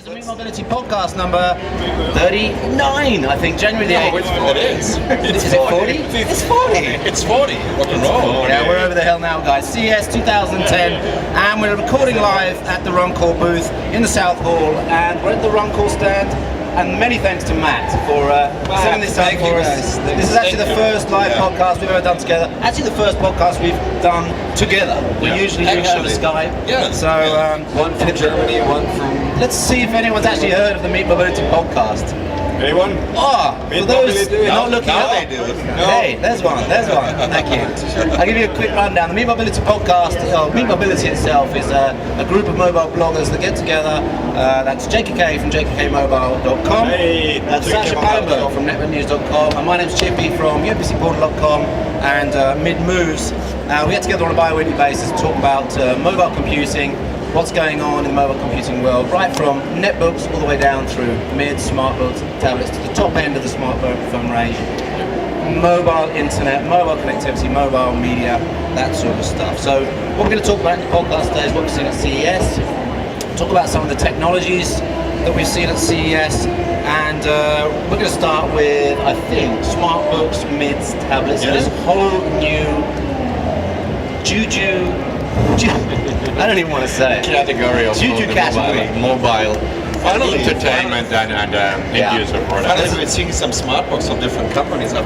is the New Mobility Podcast number 39, I think, January the 8th. It is. Is it 40? It's 40. It's 40. Rock and roll. Yeah, we're over the hill now, guys. CES 2010, and we're recording live at the Runcorn booth in the South Hall, and we're at the Runcorn stand. And many thanks to Matt for setting this up for us. This is actually the first live podcast we've ever done together. Actually, the first podcast we've done together. We usually do it over Skype. Yeah. So one from Germany, one from... Let's see if anyone's actually heard of the Meet Mobility podcast. Anyone? For those not looking now up. they do. Hey, there's one. Thank you. I'll give you a quick rundown. The Meet Mobility podcast, Meet Mobility itself, is a group of mobile bloggers that get together. That's JKK from jkkmobile.com. Hey, That's Sasha Pallenberg from networknews.com. And my name's Chippy from UPCportal.com and Mid Moves. We get together on a bi-weekly basis to talk about mobile computing, what's going on in the mobile computing world, right from netbooks all the way down through mid, smartbooks, tablets, to the top end of the smartphone range, mobile internet, mobile connectivity, mobile media, that sort of stuff. So what we're going to talk about in the podcast today is what we've seen at CES, talk about some of the technologies that we've seen at CES, and we're going to start with, I think, smartbooks, mids, tablets, and this whole new I don't even want to say it. Category of Mobile. entertainment and end user products. Finally, we're seeing some smart books from different companies that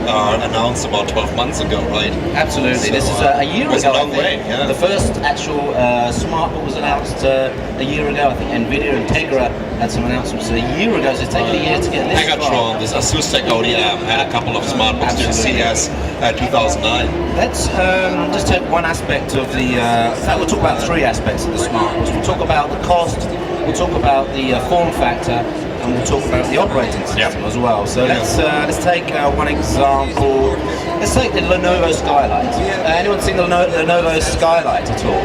are announced about 12 months ago, right? Absolutely. So, this is a year it's ago. a long way, yeah. The first actual smart book was announced a year ago. I think Nvidia and Tegra had some announcements a year ago, so it's taken a year to get this Megatron, this Asus Tech ODM, had a couple of smart books during CES 2009. Let's just take one aspect of the, in fact we'll talk about three aspects of the smart books. We'll talk about the cost, we'll talk about the form factor, and we'll talk about the operating system as well. So let's take one example. Let's take the Lenovo Skylight. Anyone seen the Lenovo Skylight at all?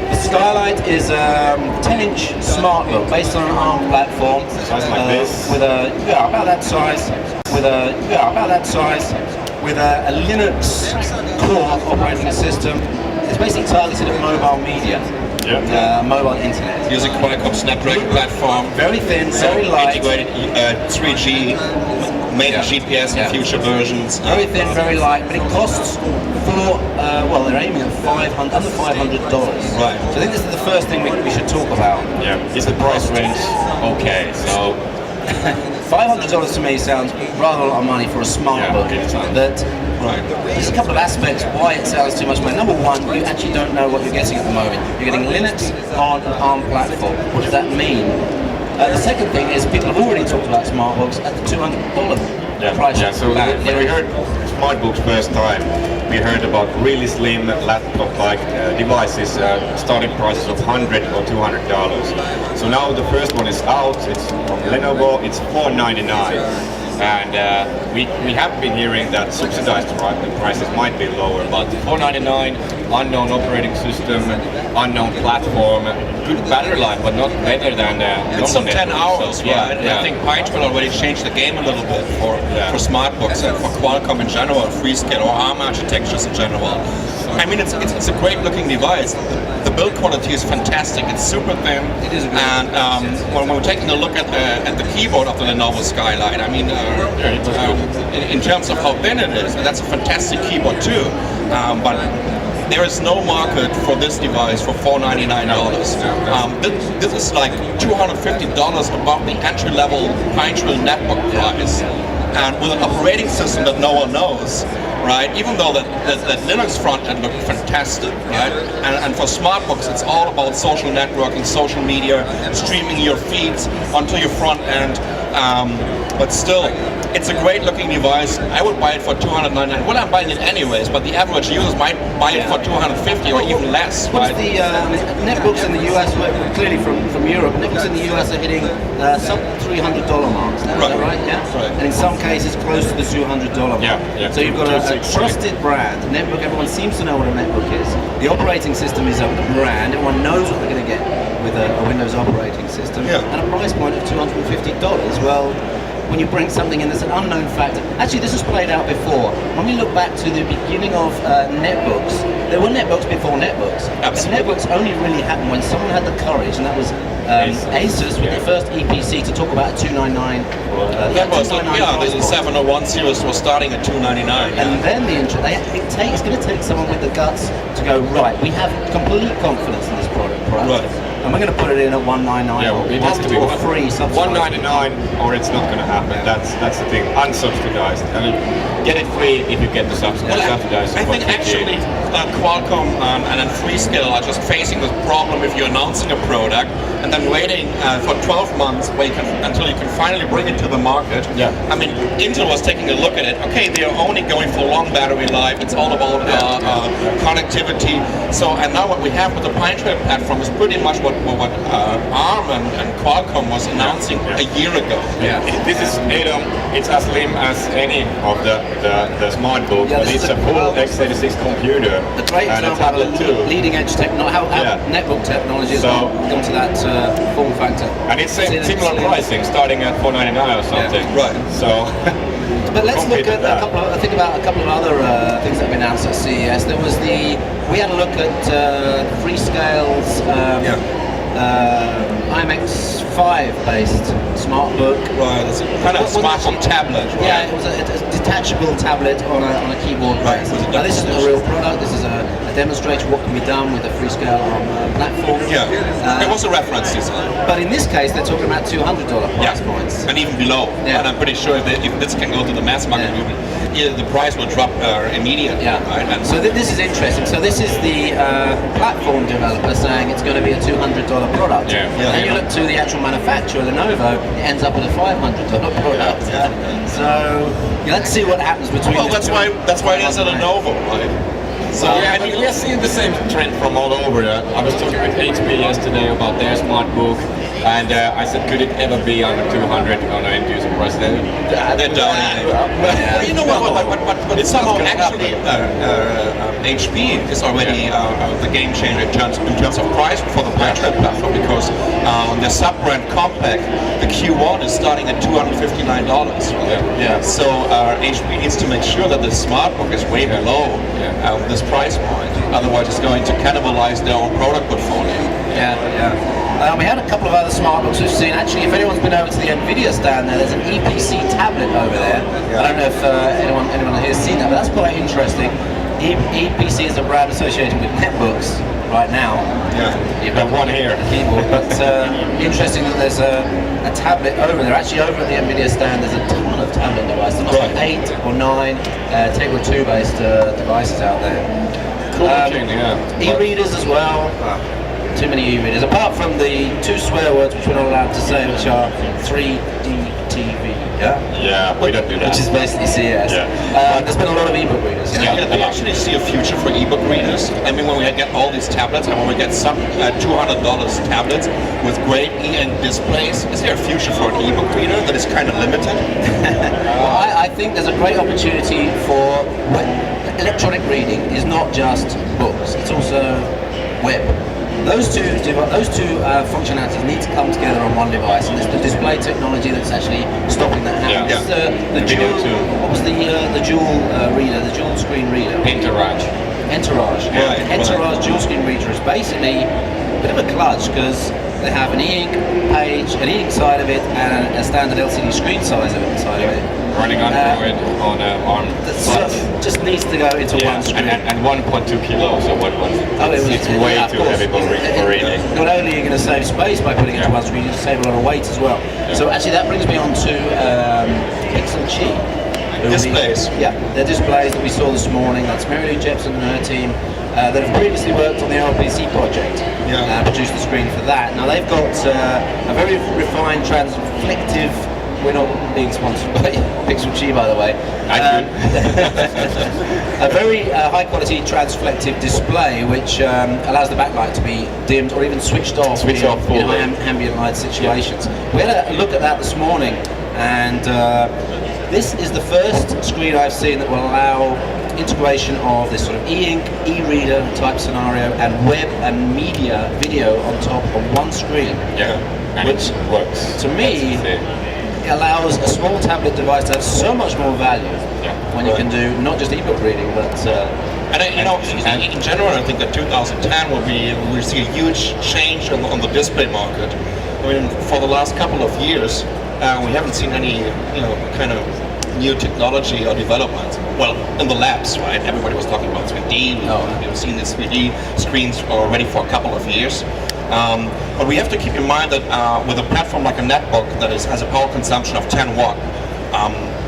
The Skylight is a 10-inch smartbook based on an ARM platform. Like this. With about that size. With a Linux core operating system. It's basically targeted at mobile media. Mobile internet. Using Qualcomm Snapdragon platform. Very thin, very light. Integrated 3G, made GPS in future versions. Very thin, very light, but it costs for, they're aiming at under $500. Right. So I think this is the first thing we should talk about. Yeah, is the price range okay? So $500 to me sounds rather a lot of money for a smart book. There's a couple of aspects why it sounds too much money. Number one, you actually don't know what you're getting at the moment. You're getting Linux on an ARM platform. What does that mean? The second thing is people have already talked about smart books at the $200 price. Yeah, so when we heard smart books first time, we heard about really slim laptop-like devices, starting prices of $100 or $200. So now the first one is out. It's from Lenovo. It's $499. And we have been hearing that subsidized prices might be lower, but $499, unknown operating system, unknown platform, good battery life, but not better than it's some 10 hours, so, right? I think Pine will already changed the game a little bit for smart books and for Qualcomm in general, Freescale or ARM architectures in general. I mean, it's a great looking device. The build quality is fantastic. It's super thin. It is. And when we're taking a look at the keyboard of the Lenovo Skylight, I mean, in terms of how thin it is, that's a fantastic keyboard too. But there is no market for this device for $499. This is like $250 above the entry-level Pineville netbook price, and with an operating system that no one knows. Right, even though that Linux front end looked fantastic, right? And for smartbooks, it's all about social networking, social media, streaming your feeds onto your front end. But still, it's a great looking device. I would buy it for $299. Well, I'm buying it anyways, but the average user might buy it for $250 or even less. What's right? the netbooks in the US, clearly from Europe, netbooks in the US are hitting sub $300 marks. Is that right? Yeah. Right. And in some cases, close to the $200 mark. Yeah. So you've got a trusted brand. A netbook, everyone seems to know what a netbook is. The operating system is a brand. Everyone knows what they're going to get with a Windows operating system. Yeah. And a price point of $250. Well, when you bring something in that's an unknown factor. Actually, this has played out before. When we look back to the beginning of netbooks, there were netbooks before netbooks. Absolutely. And netbooks only really happened when someone had the courage, and that was Asus with the first EPC to talk about a 299. That was the 701 series was starting at $299. And then it's going to take someone with the guts to go, right, we have complete confidence in this product. Right. And we're going to put it in at 199 it has to be or free subsidized. 199 or it's not going to happen. That's the thing. Unsubsidized. I mean, get it free if you get the subsidized. I think actually Qualcomm and then Freescale are just facing this problem if you're announcing a product and then waiting for 12 months until you can finally bring it to the market. Yeah. I mean, Intel was taking a look at it. Okay, they are only going for long battery life. It's all about connectivity. So, and now what we have with the Pine Tree platform is pretty much what ARM and Qualcomm was announcing a year ago. Yeah. This is it's as slim as any of the smart books, but it's a full x86 computer The great and a example tablet of too. leading edge technology, how netbook technology has gone to that form factor. And it's similar pricing, starting at $499 or something. Yeah, right. So. But let's look at a couple of other things that have been announced at CES. There was we had a look at Freescale's IMX5 based smart book. Right, it's a kind of smartphone tablet. Right? Yeah, it was a detachable tablet on a keyboard base. Now this isn't a real product. This is a demonstrator of what can be done with a Freescale platform. Yeah, it was a reference design. But in this case, they're talking about $200 price points. And even below. Yeah. And I'm pretty sure if this can go to the mass market, the price will drop immediately. Yeah. Right? And so this is interesting. So this is the platform developer saying it's going to be a $200 product. Yeah. And then you look to the actual manufacturer, Lenovo, it ends up with a $500 product. So let's see what happens between. well, that's why it is a Lenovo, right? So and we are seeing the same trend from all over. I was talking with HP yesterday about their smart book, and I said, could it ever be under 200 on an end user price? They're down. Well, you know what? It's somehow actually HP is already the game changer in terms of price for the Pine Tree platform, because the sub-brand Compact, the Q1 is starting at $259. Yeah. So HP needs to make sure that the smart book is way below this price point. Otherwise, it's going to cannibalize their own product portfolio. We had a couple of other smart books we've seen. Actually, if anyone's been over to the NVIDIA stand there's an EPC tablet over there. I don't know if anyone here has seen that, but that's quite interesting. EPC is a brand associated with netbooks right now. You've got one here. Keyboard, but interesting that there's a tablet over there. Actually, over at the NVIDIA stand, there's a ton of tablet devices. There must be 8 or 9 Tegra 2 based devices out there. Cool E-readers as well. Too many e-readers, apart from the 2 swear words which we're not allowed to say, which are 3D TV. Yeah, we don't do that. Which is basically CES. There's been a lot of ebook readers. Do you actually see a future for ebook readers? I mean, when we get all these tablets, and when we get some $200 tablets with great e-ink displays, is there a future for an ebook reader that is kind of limited? Well, I think there's a great opportunity for electronic reading. Is not just books; it's also web. Those two functionalities need to come together on one device, and it's the display technology that's actually stopping that happening. The dual, what was the dual reader, the dual screen reader? Entourage. The Entourage dual screen reader is basically a bit of a clutch because they have an e-ink page, an e-ink side of it, and a standard LCD screen size inside of it. Running Android on ARM. Just needs to go into one screen. And 1.2 kilos, so it's way too heavy for reading. Not only are you going to save space by putting it into one screen, you save a lot of weight as well. So actually that brings me on to Pixel Chi. Displays. They're displays that we saw this morning. That's Mary Lou Jepson and her team that have previously worked on the RPC project. Produced the screen for that. Now they've got a very refined transflective. We're not being sponsored by Pixel Chi, by the way. A very high-quality transflective display, which allows the backlight to be dimmed or even switched off in ambient light situations. We had a look at that this morning, and this is the first screen I've seen that will allow integration of this sort of e-ink, e-reader type scenario and web and media video on top of one screen. And which it works. To me, allows a small tablet device to have so much more value when you can do not just ebook reading, but in general, I think that 2010 we'll see a huge change on the display market. I mean, for the last couple of years, we haven't seen any kind of new technology or development. Well, in the labs, right? Everybody was talking about 3D. We've seen these 3D screens already for a couple of years. But we have to keep in mind that with a platform like a netbook that has a power consumption of 10 watt,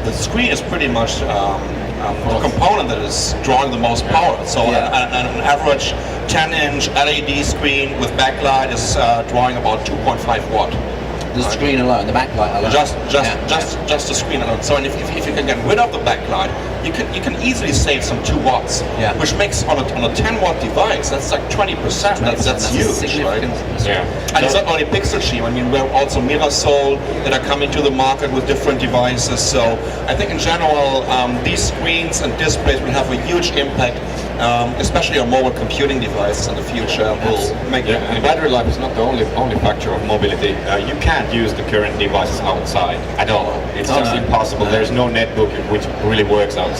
the screen is pretty much the component that is drawing the most power. So an average 10-inch LED screen with backlight is drawing about 2.5 watt. The screen alone, the backlight alone. Just the screen alone. So and if you can get rid of the backlight, you can easily save some 2 watts, which makes on a 10 watt device that's like 20%. That's huge, right? And it's not only pixel sheet. I mean, we're also Mirasol that are coming to the market with different devices. So I think in general, these screens and displays will have a huge impact, especially on mobile computing devices in the future. And battery life is not the only factor of mobility. You can't use the current devices outside at all. It's just impossible. There's no netbook which really works outside.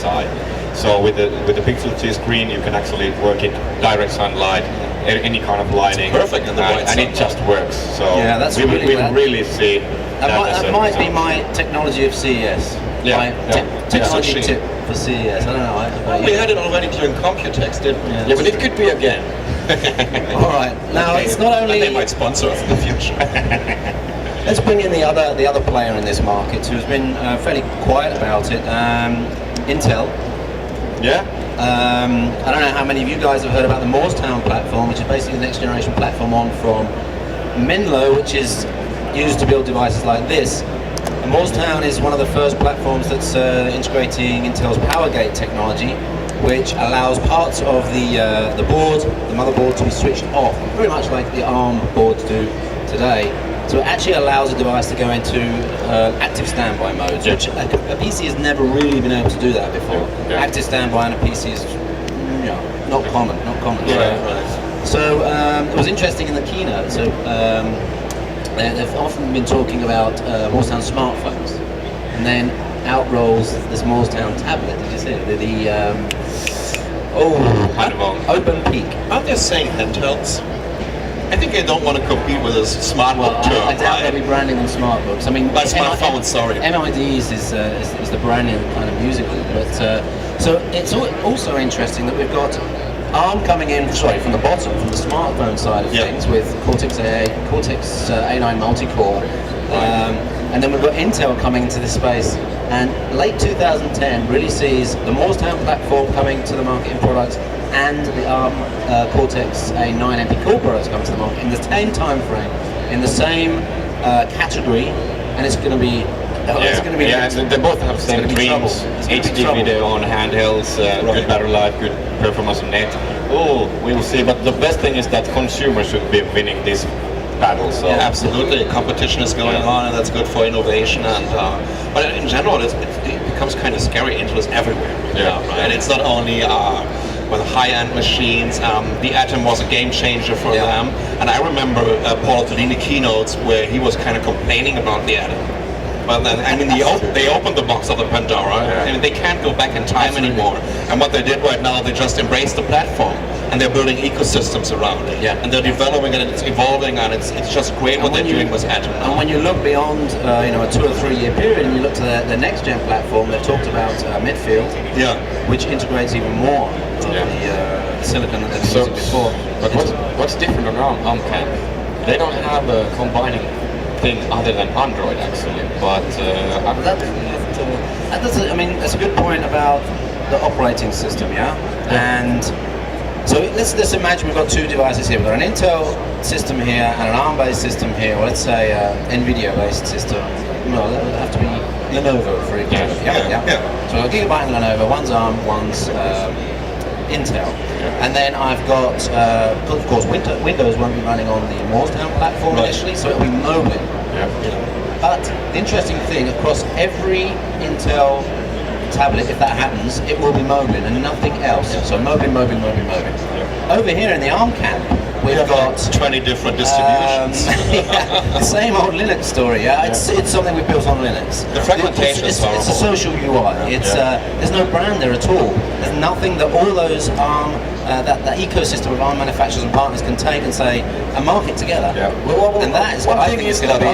So with the Pixel T screen, you can actually work in direct sunlight, any kind of lighting. It's perfect in the bright and it just works. So that's we really see that might be my technology of CES. Technology tip for CES. I don't know. We had it already during Computex, didn't we? Yeah, but it could be again. All right. Now it's not only they might sponsor us in the future. Let's bring in the other player in this market who's been fairly quiet about it. Intel. Yeah. I don't know how many of you guys have heard about the Morristown platform, which is basically the next generation platform on from Menlo, which is used to build devices like this. And Morristown is one of the first platforms that's integrating Intel's PowerGate technology, which allows parts of the board, the motherboard, to be switched off, very much like the ARM boards do today. So it actually allows a device to go into active standby modes, which a PC has never really been able to do that before. Active standby on a PC is not common. So it was interesting in the keynote. So they've often been talking about Morristown smartphones, and then out rolls this Morristown tablet. Did you see it? Open Peak. Aren't they saying handhelds? I think they don't want to compete with a smartbook term. I doubt they'll be branding them smartbooks. I mean, by smartphone, sorry. MIDs is the branding that kind of uses it. But so it's also interesting that we've got ARM coming in, from the bottom, from the smartphone side of things, with Cortex A9 multi-core, and then we've got Intel coming into this space. And late 2010 really sees the Morristown platform coming to the market in products, and the ARM Cortex A9 MP-Core products come to the market in the same time frame, in the same category, and it's going to be. They both have same dreams. HD video on handhelds, good battery life, good performance on net. We'll see. But the best thing is that consumers should be winning this battle. So absolutely, competition is going on, and that's good for innovation. And but in general, it becomes kind of scary. Intel is everywhere. Right. It's not only with high-end machines. The Atom was a game changer for them. And I remember Paul Tolini keynotes where he was kind of complaining about the Atom. Well, then, I mean, they opened the box of the Pandora. I mean, they can't go back in time anymore. And what they did right now, they just embraced the platform, and they're building ecosystems around it. And they're developing it, and it's evolving, and it's just great what they're doing with Atom now. And when you look beyond, a 2 or 3 year period, and you look to the next gen platform, they've talked about Midfield, which integrates even more of the silicon that they've used before. But what's different on ARM camp? They don't have a combining thing other than Android actually, but that's a good point about the operating system, and so let's imagine we've got 2 devices here. We've got an Intel system here and an ARM-based system here, or let's say NVIDIA-based system. Well, that would have to be Lenovo, for example. So a Gigabyte and Lenovo, one's ARM, one's Intel. And then I've got, of course, Windows won't be running on the Morristown platform initially, so it'll be Moblin. But the interesting thing, across every Intel tablet, if that happens, it will be Moblin and nothing else. So Moblin. Over here in the ARM camp, We've got 20 different distributions. the same old Linux story. Yeah, it's something we built on Linux. The fragmentation is horrible. It's a social UI. It's there's no brand there at all. There's nothing that all those ARM that ecosystem of ARM manufacturers and partners can take and say and market together. Yeah. And that is what I think is going to be.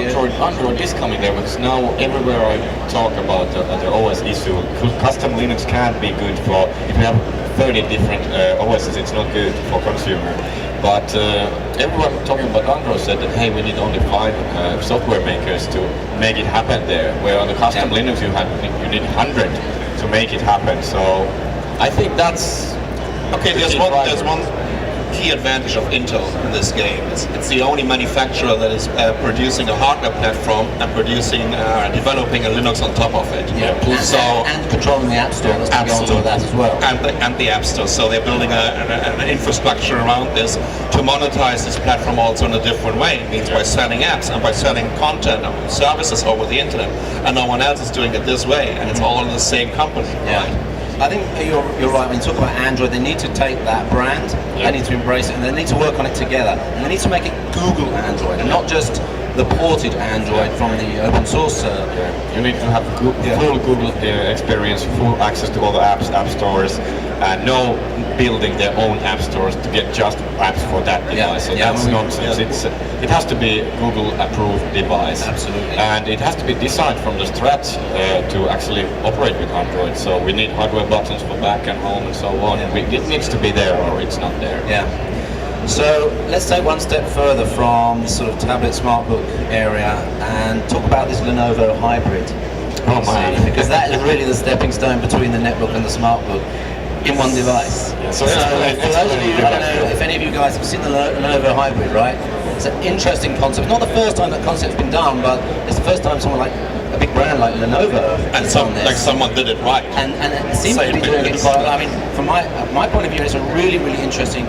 Android is coming there, because now everywhere I talk about the OS issue, custom Linux can't be good for, if you have 30 different OSs, it's not good for consumer. But everyone talking about Android said that, hey, we need only 5 software makers to make it happen there, where on the custom Linux you need 100 to make it happen. So I think that's okay. There's one key advantage of Intel in this game. It's the only manufacturer that is producing a hardware platform and developing a Linux on top of it. Yeah. And controlling the App Store. Let's go on to that as well. And the App Store. So they're building an infrastructure around this to monetize this platform also in a different way. It means by selling apps and by selling content and services over the internet. And no one else is doing it this way. And it's all in the same company. Yeah. Right? I think you're right. When you talk about Android, they need to take that brand, they need to embrace it, and they need to work on it together. And they need to make it Google Android, and not just the ported Android from the open source. You need to have full Google experience, full access to all the app stores, and no building their own app stores to get just apps for that device. So that's nonsense. It has to be Google approved device. Absolutely. And it has to be designed from the scratch to actually operate with Android. So we need hardware buttons for back and home and so on. It needs to be there, or it's not there. Yeah. So let's take one step further from the sort of tablet smartbook area and talk about this Lenovo hybrid. Oh my! Because that is really the stepping stone between the netbook and the smartbook in one device. Yeah, so for those of you, I don't know if any of you guys have seen the Lenovo hybrid, right? It's an interesting concept. Not the first time that concept's been done, but it's the first time someone like a big brand like Lenovo and someone did it right. And it seems to be doing it quite. I mean, from my point of view, it's a really interesting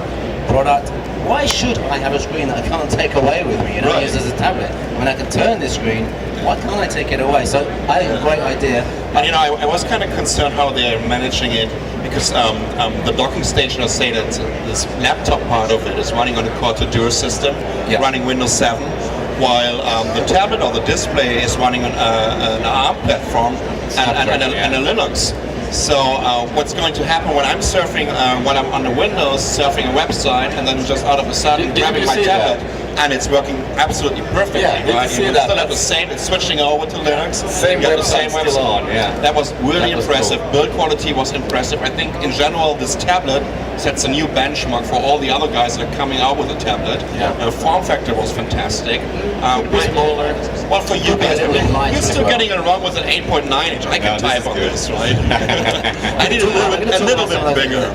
product. Why should I have a screen that I can't take away with me and use as a tablet? When I can turn this screen, why can't I take it away? So I think a great idea. And I was kind of concerned how they're managing it, because the docking station, I say that this laptop part of it is running on a Core-to-Duo system, running Windows 7, while the tablet or the display is running on an ARM platform and a Linux. So what's going to happen when I'm surfing, when I'm on the Windows, surfing a website, and then just out of a sudden grabbing my tablet, and it's working absolutely perfectly. Right? You still have the same. It's switching over to Linux. Same website still on. Yeah. That was really impressive. Cool. Build quality was impressive. I think in general this tablet sets a new benchmark for all the other guys that are coming out with a tablet. Yeah. Form factor was fantastic. Well, for you guys, you're still getting around with an 8.9 inch. I can type on this, right? I need a little bit bigger.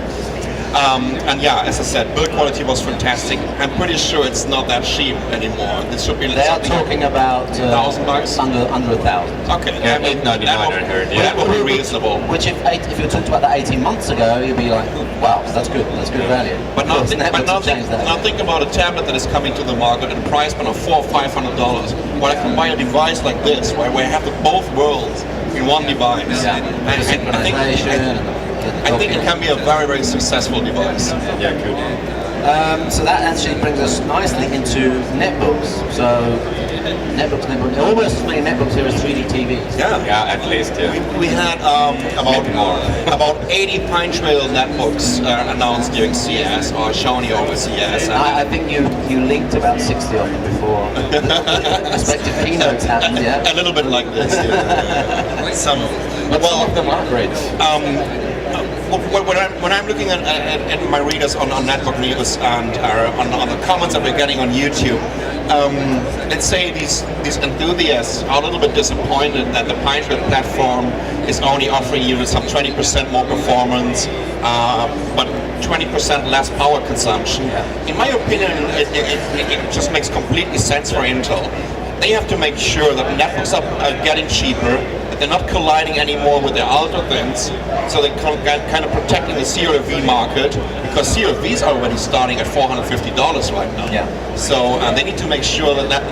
And yeah, as I said, build quality was fantastic. I'm pretty sure it's not that cheap anymore. This should be. They are talking about $1,000 under 1,000. Okay, yeah, $899 I heard. Yeah, that would be reasonable. Which if you talked about that 18 months ago, you'd be like, wow, that's good value. But now think about a tablet that is coming to the market at a price point of $400 or $500. Well, I can buy a device like this, where I have both worlds in one device. Yeah. I think it can be a very successful device. Yeah, good. So that actually brings us nicely into netbooks. So netbooks. Almost as many netbooks here as 3D TVs. Yeah, at least. Yeah. We had about 80 Pine Trail netbooks announced during CES or shown here over CES. I think you linked about 60 of them before the respective keynotes happened. Yeah. A little bit like this. Yeah. Some of them are great. When I'm looking at my readers on netbook news and on the comments that we're getting on YouTube, let's say these enthusiasts are a little bit disappointed that the Pine Trail platform is only offering you some 20% more performance, but 20% less power consumption. In my opinion, it just makes completely sense for Intel. They have to make sure that netbooks are getting cheaper, that they're not colliding anymore with their older things, so they're kind of protecting the CRV market, because CRVs are already starting at $450 right now. Yeah. So they need to make sure that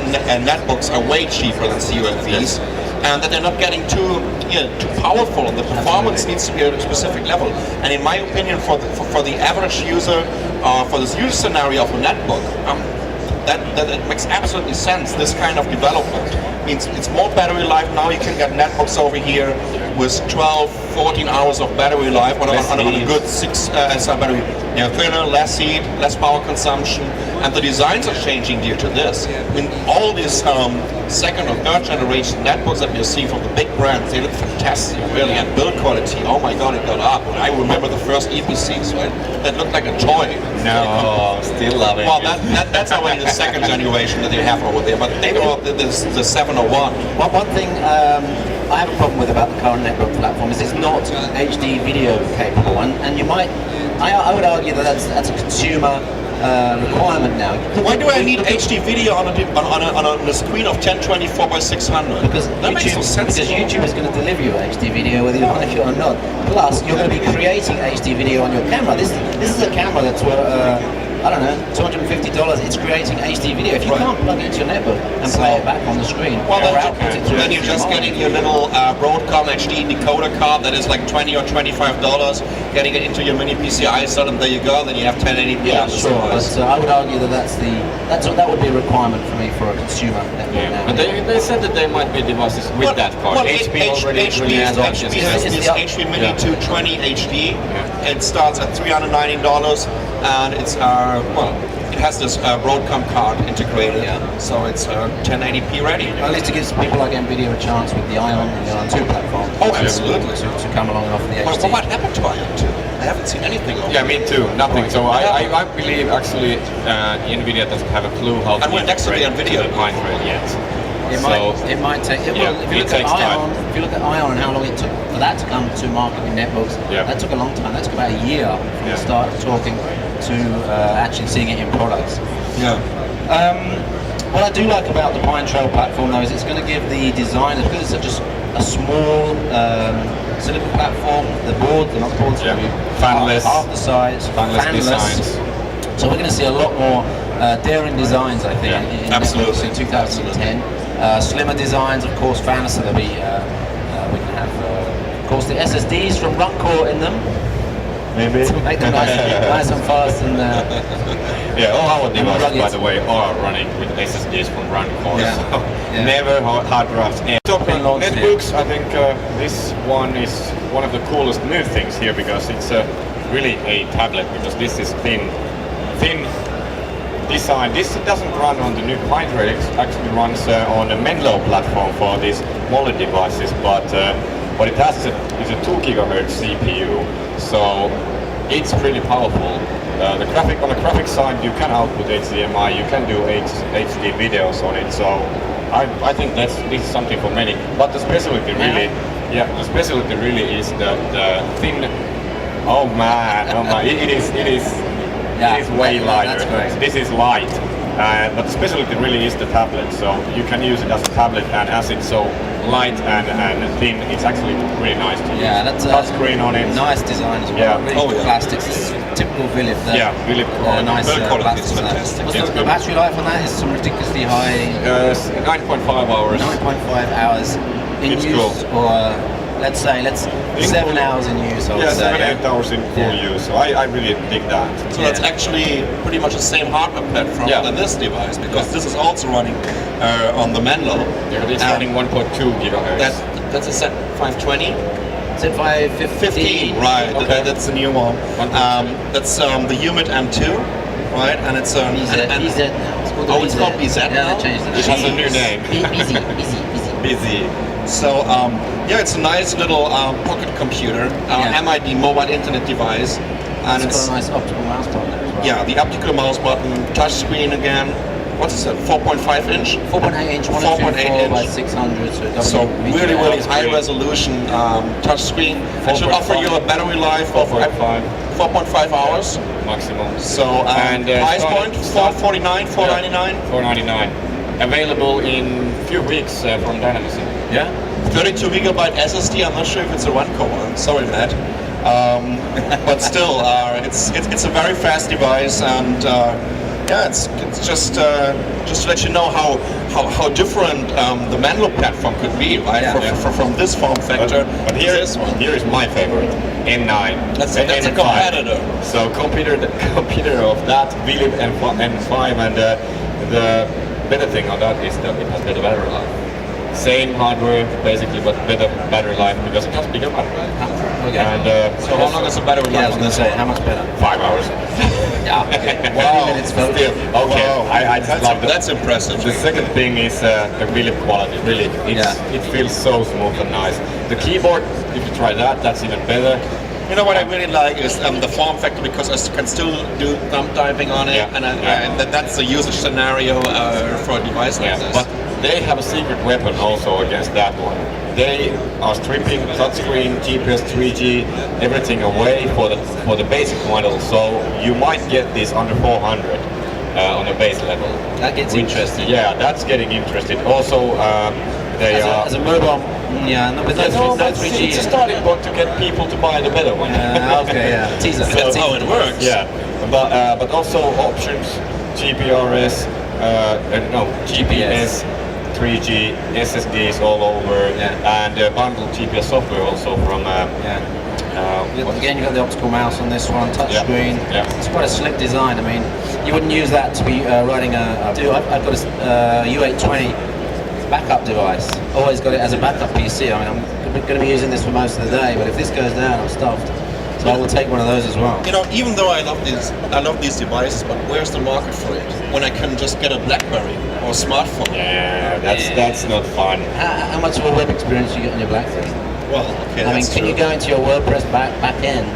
netbooks are way cheaper than CRVs. and that they're not getting too powerful, and the performance needs to be at a specific level. And in my opinion, for the average user, for this use scenario of a netbook, that it makes absolutely sense. This kind of development means it's more battery life. Now you can get netbooks over here with 12, 14 hours of battery life on a good 6 SI battery. Thinner, less heat, less power consumption, and the designs are changing due to this. I mean, all these second or third generation netbooks that we see from the big brands, they look fantastic, really, and build quality. Oh my God, it got up. I remember the first EPCs, right? That looked like a toy. No, still love it. Well, that's already the second generation that they have over there. But think about the 701. Well, one thing I have a problem with about the current netbook platform is it's not HD video capable, and you might, I would argue that that's a consumer requirement now. Why do I need HD video on a screen of 1024 by 600? Because that makes no sense. Because YouTube is going to deliver you HD video whether you like it or not. Plus, you're going to be creating HD video on your camera. This is a camera that's I don't know, $250. It's creating HD video. If you can't plug it into your netbook and play it back on the screen, well, then you're just getting your little Broadcom HD decoder card that is like $20 or $25, getting it into your mini PCI slot, and there you go. Then you have 1080p. Yeah, sure. But I would argue that that would be a requirement for me for a consumer netbook now. But they said that there might be devices with that card. HP already has options. HP Mini 220 HD. It starts at $390, and it's it has this Broadcom card integrated, so it's 1080p ready. Well, at least it gives people like NVIDIA a chance with the Ion and the Ion 2 platform. Oh, absolutely. To come along off the HD. Well, what happened to Ion 2? I haven't seen anything of it. Yeah, me too. Nothing. So I believe actually NVIDIA doesn't have a clue how to integrate the Mindray yet. It might take. If you look at Ion and how long it took for that to come to market in netbooks, that took a long time. That took about a year from the start of talking to actually seeing it in products. Yeah. What I do like about the Pine Trail platform though is it's going to give the designers, because it's just a small silicon platform, the boards are fanless, half the size, fanless designs. So we're going to see a lot more daring designs, I think, in netbooks in 2010. Slimmer designs, of course, fanless, so there'll be, we can have, of course, the SSDs from Runcore in them. Maybe. To make them nice and fast. And, all our devices, by the way, are running with SSDs from Runcore. So never hard drives. Talking netbooks, I think this one is one of the coolest new things here, because it's really a tablet, because this is thin design. This doesn't run on the new Mindray. It actually runs on the Menlo platform for these smaller devices, but what it has is a 2 GHz CPU, so it's pretty powerful. On the graphic side, you can output HDMI, you can do HD videos on it, so I think this is something for many. But the specialty really is the thin. Oh man, it is way lighter. This is light, but the specialty really is the tablet. So you can use it as a tablet, and as it's so light and thin, it's actually really nice to use. Yeah, that's a touchscreen on it. Nice design as well. Really good plastics. This is typical Philip. Really nice quality. plastics. What's the battery life on that? Is some ridiculously high. 9.5 hours. 9.5 hours in it's use, cool. or let's 7 hours in use. 7-8 hours in full use. So I really dig that. So that's actually pretty much the same hardware platform than this device, because this is also running on the Menlo. It's running 1.2 gigahertz. That's a Z520. Z515. Right. Okay. That's the new one. That's the Humid M2, right? And it's BZ. It's called BZ. Yeah, they changed it. It has a new name. Busy. So it's a nice little pocket computer, MID mobile internet device, and it's got a nice optical mouse button there as well. Yeah, the optical mouse button, touch screen again. What is it? 4.5 inch? 4.8 inch, 4.8 by 600. So really high resolution touch screen. It should offer you a battery life of 4.5 hours maximum. So price point $449, $499. $499. Available in a few weeks from Dynamism. Yeah. 32 gigabyte SSD. I'm not sure if it's a Runcore one. Sorry, Matt. But still, it's a very fast device, and Yeah, it's just to let you know how different the manual platform could be, right? From this form factor but to here, this one. here is my favorite, N9. That's a N5. competitor. So competitor of that, Philip N5, and the better thing on that is that it has better battery life. Same hardware, basically, but better battery life because it has bigger battery. Okay. And So how long is the battery Yeah, I life was on going to this say, one? how much better? 5 hours. Yeah, okay. Wow. 20 minutes for Still, okay. Wow. I just love that. That's impressive. The second thing is the build quality. Really, it feels so smooth and nice. The keyboard, if you try that, that's even better. You know what I really like is the form factor because I can still do thumb typing on it, Yeah. and that's the usage scenario for a device like this. But they have a secret weapon also against that one. They are stripping touchscreen, GPS, 3G, everything away for the basic model. So you might get this under 400 on a base level. That gets interesting. Yeah, that's getting interesting. Also, they are. As a mobile, yeah, no, with no, but 3G. it's a starting point to get people to buy the better one. Okay, yeah. Teaser. That's how it works. Yeah, but also options, GPRS, GPS, 3G, SSDs all over, and bundled GPS software also from. Again, you've got the optical mouse on this one, touchscreen. Yeah. It's quite a slick design. I mean, you wouldn't use that to be writing I've got a U820 backup device. Always got it as a backup PC. I mean, I'm going to be using this for most of the day, but if this goes down, I'm stuffed. So I will take one of those as well. You know, even though I love these devices, but where's the market for it? When I can just get a BlackBerry or a smartphone. Yeah, that's not fun. How much of a web experience do you get on your BlackBerry? Well, okay, I mean, that's can true. you go into your WordPress back end?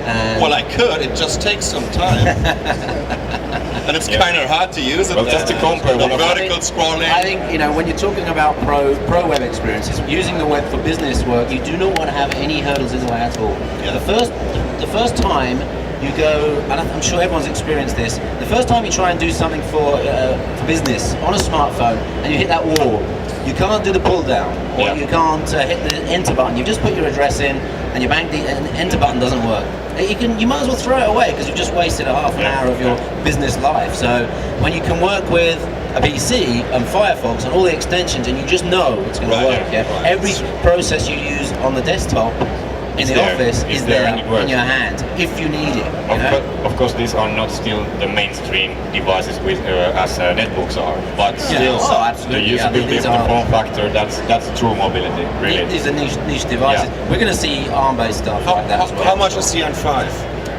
And Well, I could. It just takes some time, and it's kind of hard to use it. Well, just to compare the one of my- vertical scrolling. I think, you know, when you're talking about pro web experiences, using the web for business work, you do not want to have any hurdles in the way at all. Yeah. The first time you go, and I'm sure everyone's experienced this, the first time you try and do something for business on a smartphone and you hit that wall, you can't do the pull down, or you can't hit the enter button. You've just put your address in and your bank and the enter button doesn't work. You might as well throw it away because you've just wasted a half an hour of your business life. So when you can work with a PC and Firefox and all the extensions and you just know it's going to work, every process you use on the desktop in the office is there in your hand if you need it. Of course, these are not still the mainstream devices with as netbooks are, but still the usability of the form factor, that's true mobility, really. These are niche devices. We're going to see ARM-based stuff like that as well. How much is the N5?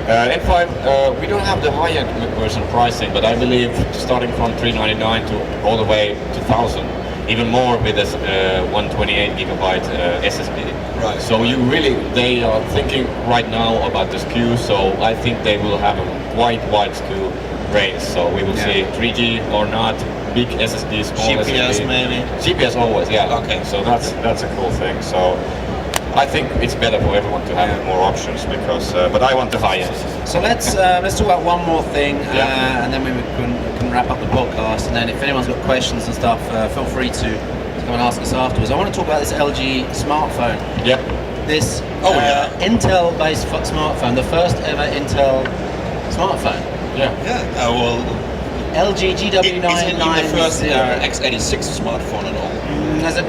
N5, we don't have the high-end version pricing, but I believe starting from $399 to all the way to $1,000, even more with this 128 gigabyte SSD. Right. So they are thinking right now about the SKU, so I think they will have a wide SKU range. So we will see 3G or not, big SSD, small GPS SSD. maybe? GPS always, yeah. Okay. So that's a cool thing. So I think it's better for everyone to have more options because, but I want the high end. So let's talk about one more thing, and then we can wrap up the podcast. And then if anyone's got questions and stuff, feel free to come and ask us afterwards. I want to talk about this LG smartphone. Yep. This Intel-based smartphone, the first ever Intel smartphone. Yeah. Yeah. Well, LG GW990. Is it the first x86 smartphone at all? There's a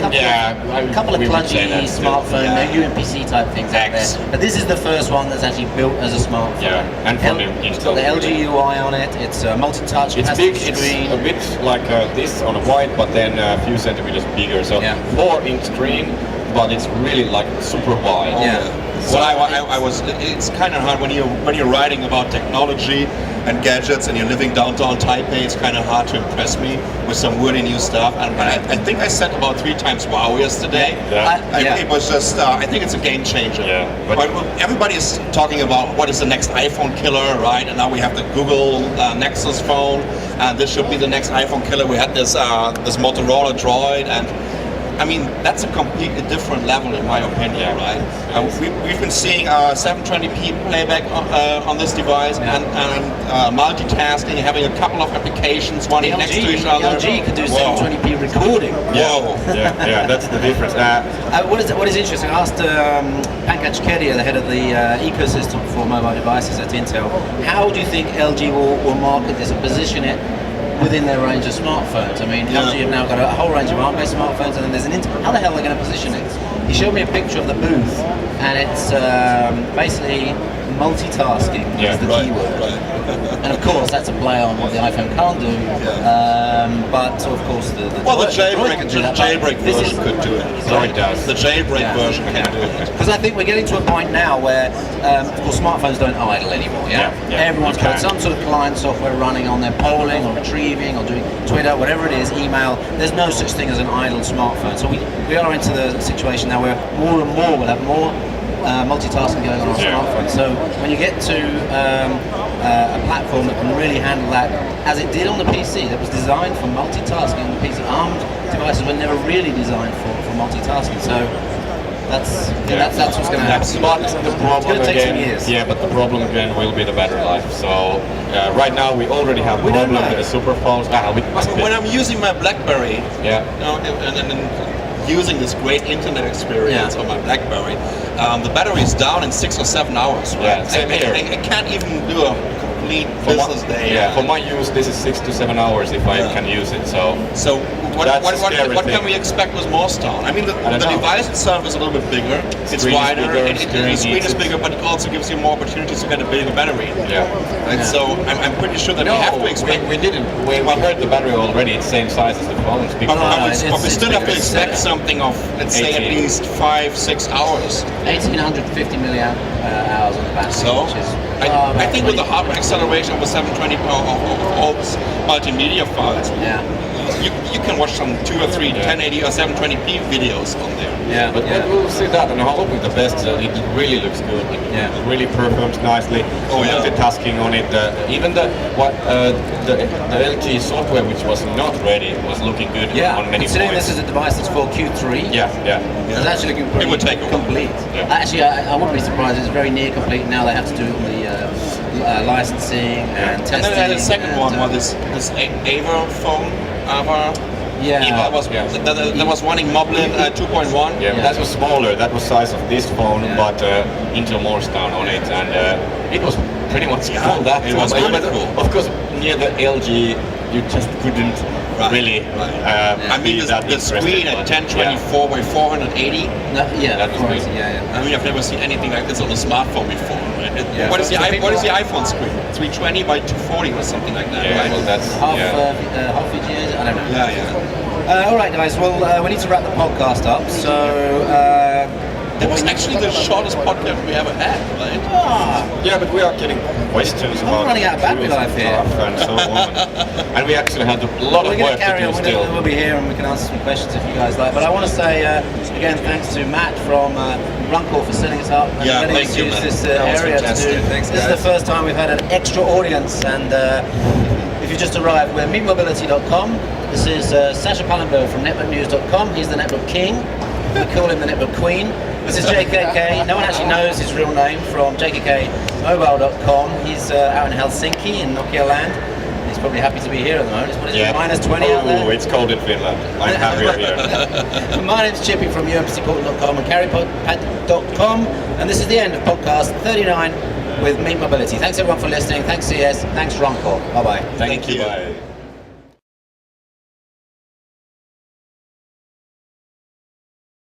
couple of we would say kludgy that still. smartphone, UMPC type things out X. there. But this is the first one that's actually built as a smartphone. Yeah, and from It's got the LG UI on it. It's multi-touch, It's plastic big. screen. It's a bit like this on a wide, but then a few centimeters bigger. So 4-inch screen, but it's really like super wide. Yeah. So I was. It's kind of hard when you're writing about technology and gadgets and you're living downtown Taipei. It's kind of hard to impress me with some really new stuff. And I think I said about 3 times wow yesterday. It was just. I think it's a game changer. Yeah. But everybody is talking about what is the next iPhone killer, right? And now we have the Google Nexus phone, and this should be the next iPhone killer. We had this Motorola Droid, and I mean, that's a completely different level in my opinion, right? We've been seeing 720p playback on this device and multitasking, having a couple of applications running next to each other. The LG can do 720p recording. Whoa. Yeah, that's the difference. What is interesting, I asked Pankaj Kedia, the head of the ecosystem for mobile devices at Intel, how do you think LG will market this and position it within their range of smartphones? I mean, LG have now got a whole range of ARM-based smartphones, and then there's an how the hell are they going to position it? He showed me a picture of the booth, and it's basically multitasking is the keyword. And of course, that's a play on what the iPhone can't do. But of course, the jailbreak version could do it. Droid does. The jailbreak version can do it. Because I think we're getting to a point now where, of course, smartphones don't idle anymore. Everyone's got some sort of client software running on their polling or retrieving or doing Twitter, whatever it is, email. There's no such thing as an idle smartphone. So we are into the situation now where more and more we'll have more multitasking going on smartphones. So when you get to a platform that can really handle that, as it did on the PC, that was designed for multitasking on the PC. ARM devices were never really designed for multitasking. So that's what's going to happen. But the problem take some again, years. but the problem again will be the battery life. So right now we already have a problem with the super phones. When I'm using my BlackBerry, and using this great internet experience on my BlackBerry, the battery is down in 6 or 7 hours. Right? Same here. I can't even do a complete business day. For my use, this is 6 to 7 hours if I can use it. So what can we expect with Morstown? I mean, the device itself is a little bit bigger. It's wider. The screen is bigger, but it also gives you more opportunities to get a bigger battery. And so I'm pretty sure that we have to expect. We didn't. We heard the battery already. It's same size as the phones. But we still have to expect something of, let's say, at least 5-6 hours. 1850 milliamp hours on the battery. So which is I think with the hardware acceleration of a 720 of all these multimedia files, you can watch some 2 or 3 1080 or 720p videos on there. But we'll see that, and hoping the best. It really looks good. It really performs nicely. Multitasking on it. Even the LG software, which was not ready, was looking good on many considering points. this is a device that's for Q3. It's actually looking pretty complete. Actually, I wouldn't be surprised. It's very near complete now. They have to do all the licensing and testing. And then the second one was this Ava phone. That was running Moblin 2.1. That was smaller. That was size of this phone, but Intel Morstown on it, and it was pretty much cool. It was really cool. Of course, near the LG, you just couldn't really. I mean, the screen at 1024 by 480. That was crazy. I mean, I've never seen anything like this on a smartphone before. Right? What is the iPhone screen? 320 by 240 or something like that. Right? Well, that's half VGA. I don't know. All right, guys. Well, we need to wrap the podcast up. So. That was actually the shortest podcast we ever had, right? Yeah, but we are getting questions about running out of battery life here. And so on. And we actually had a lot of work to do still. We'll be here and we can answer some questions if you guys like. But I want to say, again, thanks to Matt from Runcorp for setting us up and letting us use this area to do. This is the first time we've had an extra audience, and if you just arrived, we're meetmobility.com. This is Sasha Pallenberg from networknews.com. He's the network king. We call him the network queen. This is JKK. No one actually knows his real name from jkkmobile.com. He's out in Helsinki in Nokia land. He's probably happy to be here at the moment. What is it, minus 20 out there? Oh, it's cold in Finland. I'm happier here. My name's Chippy from umpcport.com and carrypod.com. And this is the end of podcast 39 with Meet Mobility. Thanks everyone for listening. Thanks CES. Thanks Runcorp. Bye-bye. Thank you. Bye.